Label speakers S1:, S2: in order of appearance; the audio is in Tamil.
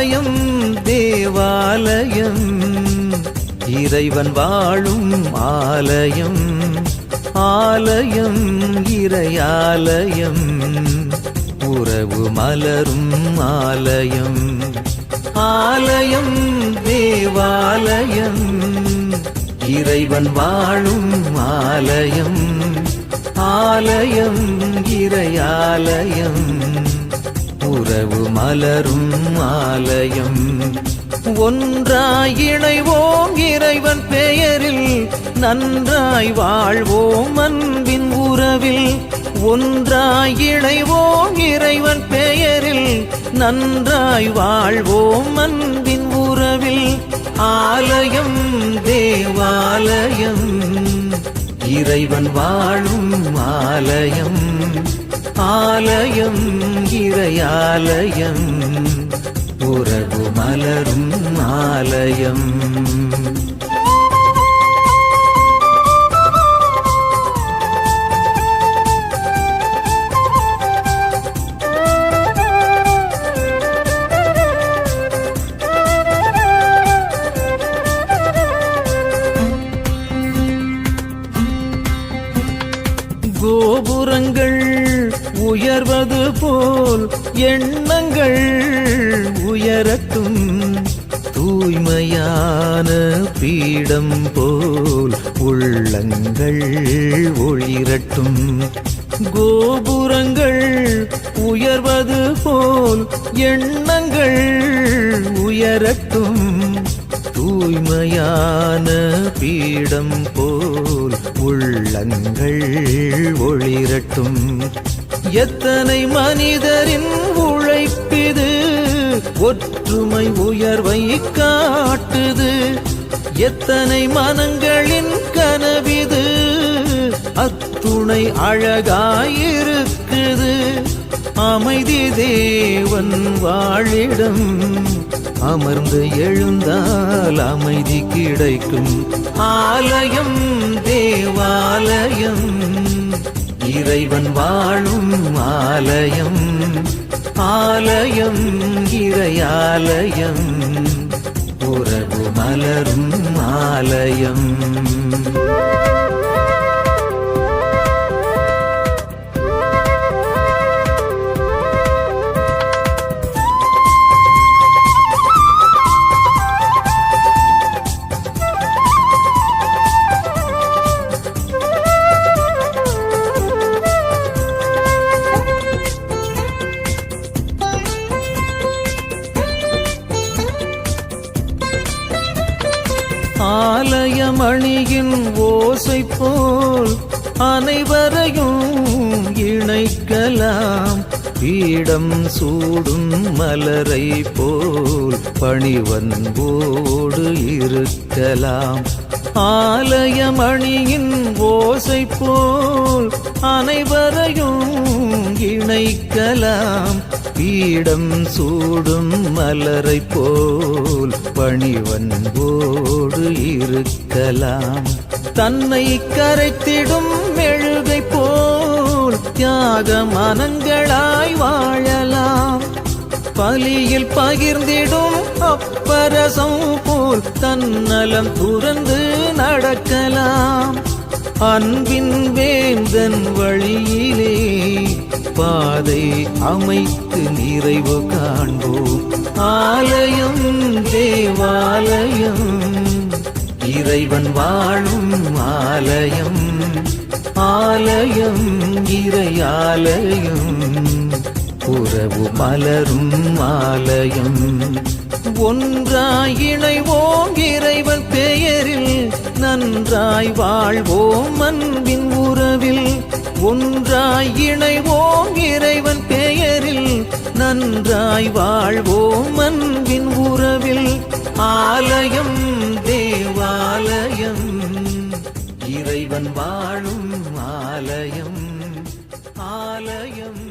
S1: ஆலயம் தேவாலயம் இறைவன் வாழும் ஆலயம் ஆலயம் இறையாலயம் உறவு மலரும் ஆலயம் ஆலயம் தேவாலயம் இறைவன் வாழும் ஆலயம் ஆலயம் இறையாலயம் உறவு மலரும் ஆலயம் ஒன்றாய் இணைவோம் இறைவன் பெயரில் நன்றாய் வாழ்வோம் அன்பின் உறவில் ஒன்றாய் இணைவோம் இறைவன் பெயரில் நன்றாய் வாழ்வோம் அன்பின் உறவில் ஆலயம் தேவாலயம் இறைவன் வாழும் ஆலயம் ஆலயம் இறையாலயம் உறவு மலரும் ஆலயம் கோபுரங்கள் உயர்வது போல் எண்ணங்கள் உயரட்டும் தூய்மையான பீடம் போல் உள்ளங்கள் ஒளிரட்டும் கோபுரங்கள் உயர்வது போல் எண்ணங்கள் உயரட்டும் தூய்மையான பீடம் போல் உள்ளங்கள் ஒளிரட்டும் எத்தனை மனிதரின் உழைப்பிது ஒற்றுமை உயர்வை காட்டுது எத்தனை மனங்களின் கனவிது அத்துணை அழகாயிருக்குது அமைதி தேவன் வாழிடம் அமர்ந்து எழுந்தால் அமைதி கிடைக்கும் ஆலயம் தேவாலயம் இறைவன் வாழும் ஆலயம் ஆலயம் இறையாலயம் உறவு மலரும் ஆலயம் ஆலயமணியின் ஓசை போல் அனைவரையும் இணைக்கலாம் பீடம் சூடும் மலரை போல் பணிவன்போடு இருக்கலாம் ஆலயமணியின் ஓசை போல் அனைவரையும் இணைக்கலாம் பீடம் சூடும் மலரை போல் பணிவன்போடு இருக்கலாம் தன்னை கரைத்திடும் மெழுகை போல் தியாக மனங்களாய் வாழலாம் பலியில் பகிர்ந்திடும் அப்பரசம் போல் தன்னலம் துறந்து நடக்கலாம் அன்பின் வேந்தன் வழியிலே பாதை அமைத்து நிறைவு காண்போம் ஆலயம் தேவாலயம் இறைவன் வாழும் ஆலயம் ஆலயம் இறையாலயம் உறவு மலரும் ஆலயம் ஒன்றாய் இணைவோம் இறைவன் பெயரில் நன்றாய் வாழ்வோம் அன்பின் உறவில் ஒன்றாய் இணைவோம் இறைவன் பெயரில் நன்றாய் வாழ்வோம் அன்பின் உறவில் ஆலயம் தேவாலயம் இறைவன் வாழும் ஆலயம் ஆலயம்